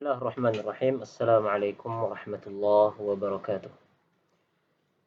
Bismillahirrahmanirrahim. Assalamualaikum warahmatullahi wabarakatuh.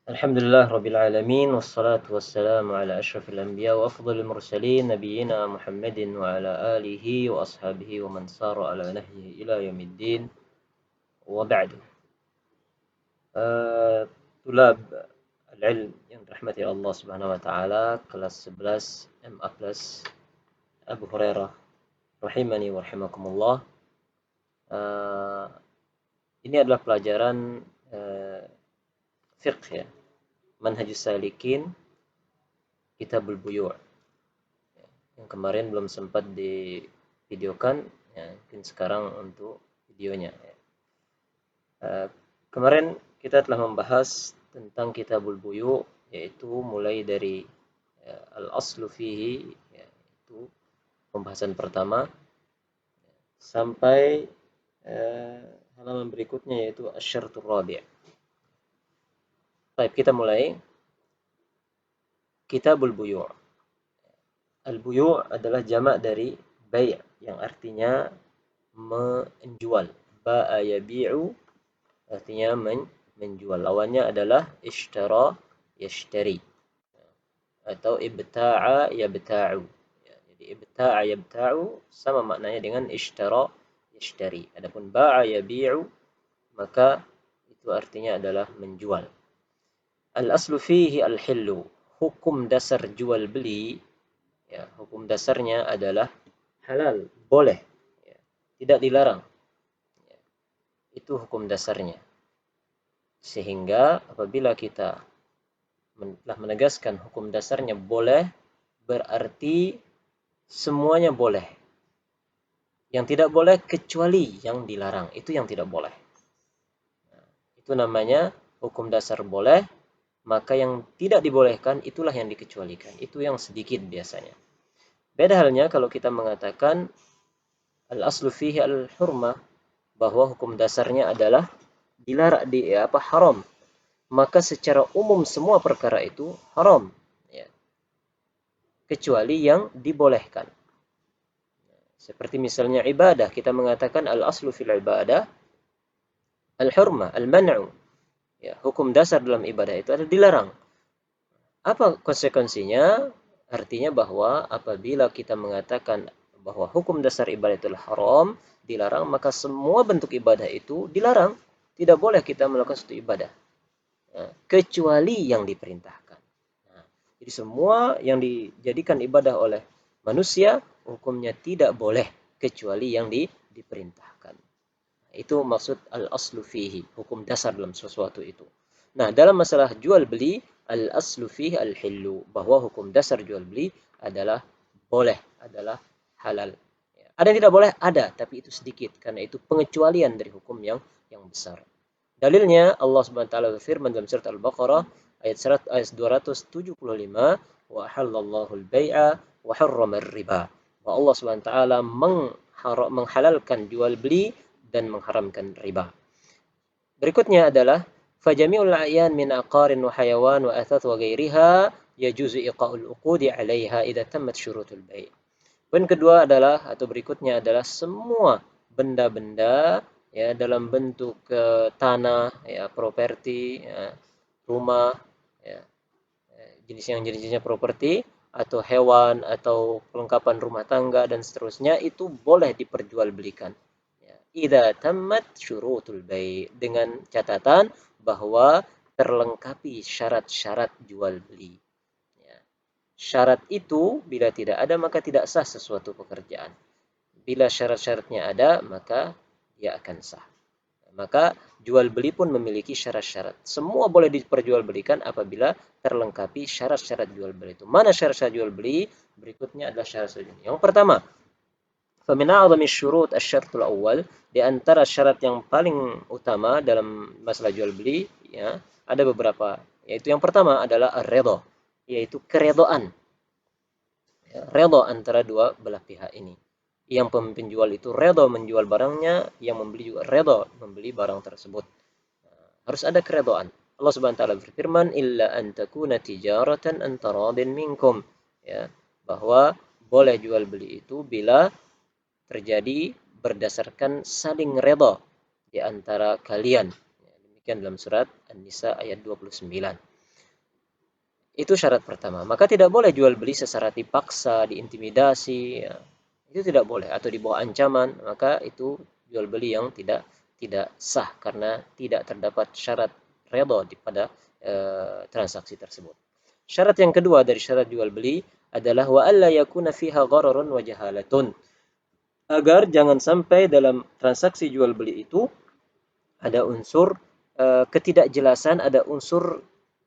Alhamdulillah rabbil alamin wassalatu wassalamu ala asyrafil anbiya wa afdhalil mursalin nabiyyina Muhammadin wa ala alihi wa ashabihi wa man sara ala nahyihi ila yaumiddin wa ba'du. Tulab al-ilm yang dirahmati Allah Subhanahu wa taala, kelas 11 MA plus Abu Hurairah rahimani wa rahimakumullah. Ini adalah pelajaran fiqh ya, Manhajus Salikin, Kitabul Buyu'. Yang kemarin belum sempat divideokan, ya, mungkin sekarang untuk videonya. Kemarin kita telah membahas tentang Kitabul Buyu', yaitu mulai dari al-aslu fihi, yaitu pembahasan pertama, sampai halaman berikutnya yaitu asy-syartur rabi'. Baik, kita mulai. Kitabul Buyu'. Al-buyu' adalah jamak dari bai', yang artinya menjual. Ba'a yabi'u artinya menjual. Lawannya adalah ishtara yashtari atau ibta'a yabta'u. Jadi ibta'a yabta'u sama maknanya dengan ishtara yashtari. Adapun ba'a yabi'u maka itu artinya adalah menjual. Al-aslu fihi al-hillu. Hukum dasar jual beli, ya, hukum dasarnya adalah halal, boleh, ya, tidak dilarang. Ya, itu hukum dasarnya. Sehingga apabila kita telah menegaskan hukum dasarnya boleh, berarti semuanya boleh. Yang tidak boleh kecuali yang dilarang, itu yang tidak boleh. Nah, itu namanya hukum dasar boleh, maka yang tidak dibolehkan itulah yang dikecualikan. Itu yang sedikit biasanya. Beda halnya kalau kita mengatakan al-aslu fihi al-hurmah, bahwa hukum dasarnya adalah dilarang, haram. Maka secara umum semua perkara itu haram, ya, kecuali yang dibolehkan. Seperti misalnya ibadah, kita mengatakan al-aslu fil ibadah al-hurmah, al-man'u. Ya, hukum dasar dalam ibadah itu adalah dilarang. Apa konsekuensinya? Artinya bahwa apabila kita mengatakan bahwa hukum dasar ibadah itu haram, dilarang, maka semua bentuk ibadah itu dilarang. Tidak boleh kita melakukan suatu ibadah, ya, kecuali yang diperintahkan. Nah, jadi semua yang dijadikan ibadah oleh manusia, hukumnya tidak boleh kecuali yang diperintahkan. Itu maksud al-aslu fihi, hukum dasar dalam sesuatu itu. Nah, dalam masalah jual beli, al-aslu fihi al-hillu, bahwa hukum dasar jual beli adalah boleh, adalah halal. Ada yang tidak boleh? Ada, tapi itu sedikit, karena itu pengecualian dari hukum yang besar. Dalilnya Allah Subhanahu wa taala berfirman dalam surat Al-Baqarah ayat 275, wa halallahu al-bai'a wa harrama ar-riba. Wa Allah Subhanahu wa taala menghalalkan jual beli dan mengharamkan riba. Berikutnya adalah fajami'ul a'yan min aqarin wa hayawan wa athath wa ghairiha yajuzu iqa'ul uqudi 'alaiha idza tammat syurutul bai'. Poin kedua adalah atau berikutnya adalah semua benda-benda, ya, dalam bentuk tanah, ya, properti, ya, rumah, ya, jenisnya properti, atau hewan atau kelengkapan rumah tangga dan seterusnya, itu boleh diperjualbelikan. Idza tammat syurutul bai', dengan catatan bahwa terlengkapi syarat-syarat jual beli. Ya. Syarat itu bila tidak ada maka tidak sah sesuatu pekerjaan. Bila syarat-syaratnya ada maka dia akan sah. Maka jual beli pun memiliki syarat-syarat. Semua boleh diperjualbelikan apabila terlengkapi syarat-syarat jual beli itu. Mana syarat-syarat jual beli? Berikutnya adalah syarat-syarat. Yang pertama, فمن أعظم الشروط الشرط الأول, di antara syarat yang paling utama dalam masalah jual beli, ya, ada beberapa, yaitu yang pertama adalah ar-ridha, yaitu keredoan, ya, redha antara dua belah pihak ini. Yang penjual itu redha menjual barangnya, yang membeli juga redha membeli barang tersebut. Harus ada keredoan. Allah Subhanahu wa taala berfirman, illa an takuna tijaratan an taradin minkum, ya, bahwa boleh jual beli itu bila terjadi berdasarkan saling redha di antara kalian. Demikian dalam surat An-Nisa ayat 29. Itu syarat pertama. Maka tidak boleh jual beli secara dipaksa, diintimidasi, ya. Itu tidak boleh, atau di bawah ancaman. Maka itu jual beli yang tidak sah karena tidak terdapat syarat redha pada transaksi tersebut. Syarat yang kedua dari syarat jual beli adalah wa alla yakuna fiha ghararun wa jahalatun. Agar jangan sampai dalam transaksi jual beli itu ada unsur ketidakjelasan, ada unsur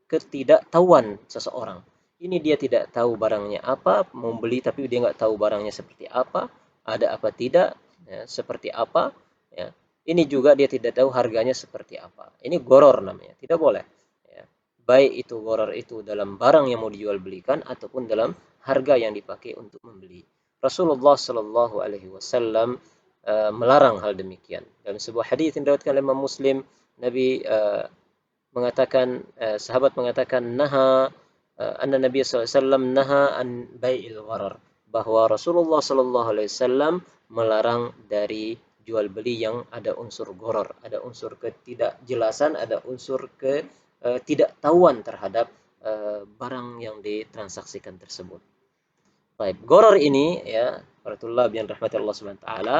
ketidaktahuan seseorang. Ini dia tidak tahu barangnya apa, mau beli tapi dia nggak tahu barangnya seperti apa, ada apa tidak, ya, seperti apa. Ya. Ini juga dia tidak tahu harganya seperti apa. Ini goror namanya, tidak boleh. Ya. Baik itu goror itu dalam barang yang mau dijual belikan ataupun dalam harga yang dipakai untuk membeli. Rasulullah Shallallahu Alaihi Wasallam melarang hal demikian. Dalam sebuah hadis yang diriwayatkan oleh Imam Muslim, Nabi mengatakan, sahabat mengatakan, anna Nabi SAW naha an bai'il gharar, bahwa Rasulullah SAW melarang dari jual beli yang ada unsur gharar, ada unsur ketidakjelasan, ada unsur ketidaktahuan terhadap barang yang ditransaksikan tersebut. Baik, gharar ini ya, para tulab yang rahmati Allah Subhanahu wa taala,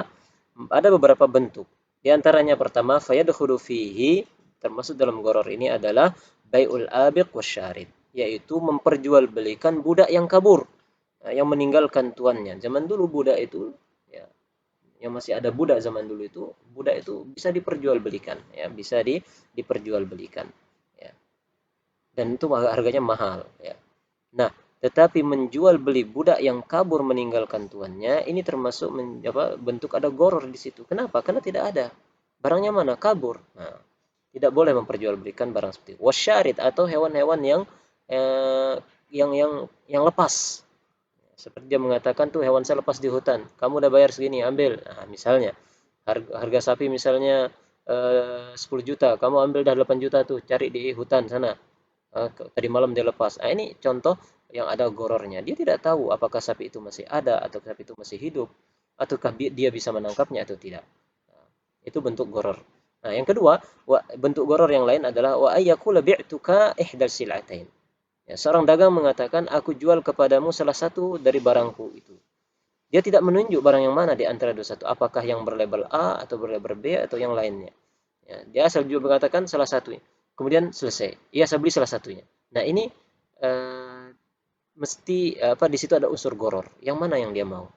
ada beberapa bentuk. Di antaranya pertama, fayadkhulu fihi, termasuk dalam gharar ini adalah bai'ul abiq wasyarid, yaitu memperjualbelikan budak yang kabur, yang meninggalkan tuannya. Zaman dulu budak itu ya, yang masih ada budak zaman dulu itu, budak itu bisa diperjualbelikan, ya, bisa diperjualbelikan, ya. Dan itu harganya mahal, ya. Nah, tetapi menjual beli budak yang kabur meninggalkan tuannya ini termasuk bentuk ada gharar di situ. Kenapa? Karena tidak ada. Barangnya mana? Kabur. Nah, tidak boleh memperjualbelikan barang seperti itu. Wasyarid, atau hewan-hewan yang lepas. Seperti dia mengatakan tuh, hewan saya lepas di hutan. Kamu udah bayar segini, ambil. Nah, misalnya harga sapi misalnya 10 juta, kamu ambil dah 8 juta tuh, cari di hutan sana. Tadi malam dia lepas. Nah, ini contoh yang ada gorornya. Dia tidak tahu apakah sapi itu masih ada atau sapi itu masih hidup, ataukah dia bisa menangkapnya atau tidak. Nah, itu bentuk goror. Nah, yang kedua, bentuk goror yang lain adalah wa ayyakula bi'tuka ihdal sil'atain. Ya, seorang dagang mengatakan, aku jual kepadamu salah satu dari barangku itu. Dia tidak menunjuk barang yang mana di antara dua satu, apakah yang berlabel A atau berlabel B atau yang lainnya. Ya, dia asal juga mengatakan salah satunya. Kemudian selesai. Iya, saya beli salah satunya. Nah, ini mesti di situ ada unsur goror. Yang mana yang dia mau?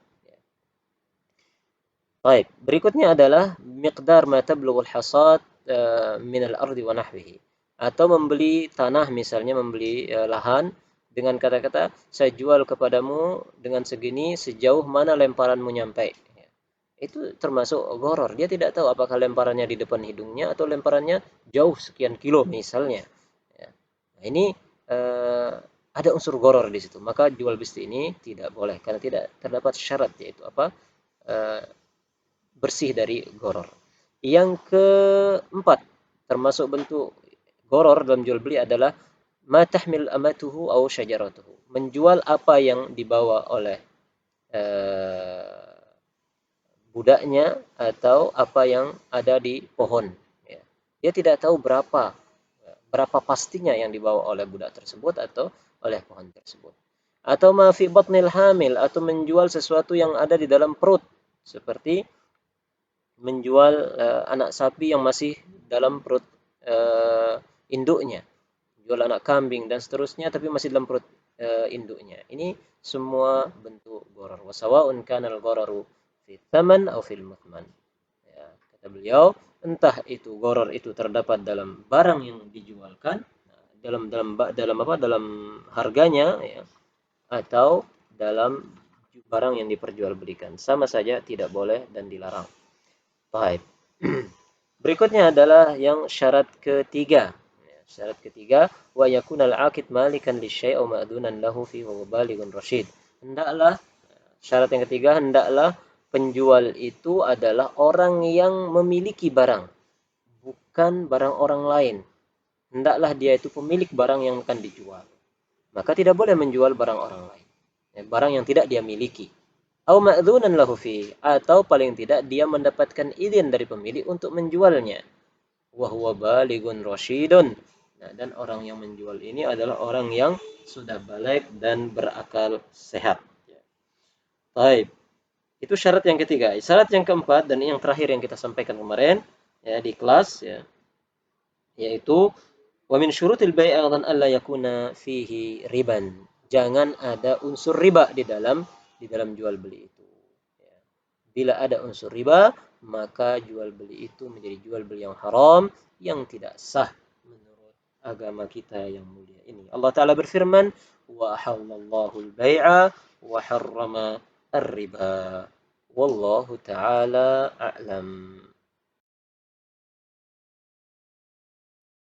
Baik, berikutnya adalah miqdar ma tablughul hasad min al-ardi wa nahwihi. Atau membeli tanah, misalnya membeli lahan dengan kata-kata, saya jual kepadamu dengan segini sejauh mana lemparanmu nyampe. Itu termasuk goror. Dia tidak tahu apakah lemparannya di depan hidungnya atau lemparannya jauh sekian kilo misalnya. Ya. Nah, ini ada unsur goror di situ. Maka jual beli ini tidak boleh karena tidak terdapat syarat, yaitu bersih dari goror. Yang keempat, termasuk bentuk goror dalam jual beli adalah ma tahmil amatuhu aw syajaratuhu. Menjual apa yang dibawa oleh budaknya atau apa yang ada di pohon. Ya. Dia tidak tahu berapa pastinya yang dibawa oleh budak tersebut atau oleh pohon tersebut. Atau ma fi batnil hamil, atau menjual sesuatu yang ada di dalam perut, seperti menjual anak sapi yang masih dalam perut induknya, jual anak kambing dan seterusnya tapi masih dalam perut induknya. Ini semua bentuk gharar. Wa sawa'un kana al-ghararu fi tsaman aw fil muthman. Ya, kata beliau, entah itu gharar itu terdapat dalam barang yang dijualkan, dalam harganya, ya, atau dalam barang yang diperjualbelikan, sama saja tidak boleh dan dilarang. Baik. Berikutnya adalah yang syarat ketiga. Syarat ketiga, wa yakunal aqid malikan lisyai' aw ma'dunan lahu fi wa balighun rasyid. Hendaklah, syarat yang ketiga, hendaklah penjual itu adalah orang yang memiliki barang, bukan barang orang lain. Hendaklah dia itu pemilik barang yang akan dijual. Maka tidak boleh menjual barang orang lain. Barang yang tidak dia miliki. Au ma'dzunan lahu fi, atau paling tidak dia mendapatkan izin dari pemilik untuk menjualnya. Wa huwa balighun rasyidun. Nah, dan orang yang menjual ini adalah orang yang sudah balik dan berakal sehat. Baik. Itu syarat yang ketiga. Syarat yang keempat dan yang terakhir yang kita sampaikan kemarin ya di kelas ya, yaitu wa min syurutil bai' aidan alla yakuna fihi riban. Jangan ada unsur riba di dalam jual beli itu. Ya. Bila ada unsur riba, maka jual beli itu menjadi jual beli yang haram, yang tidak sah menurut agama kita yang mulia ini. Allah Ta'ala berfirman, wa halallahu al-bai'a wa harrama ar-riba. Wallahu ta'ala a'lam.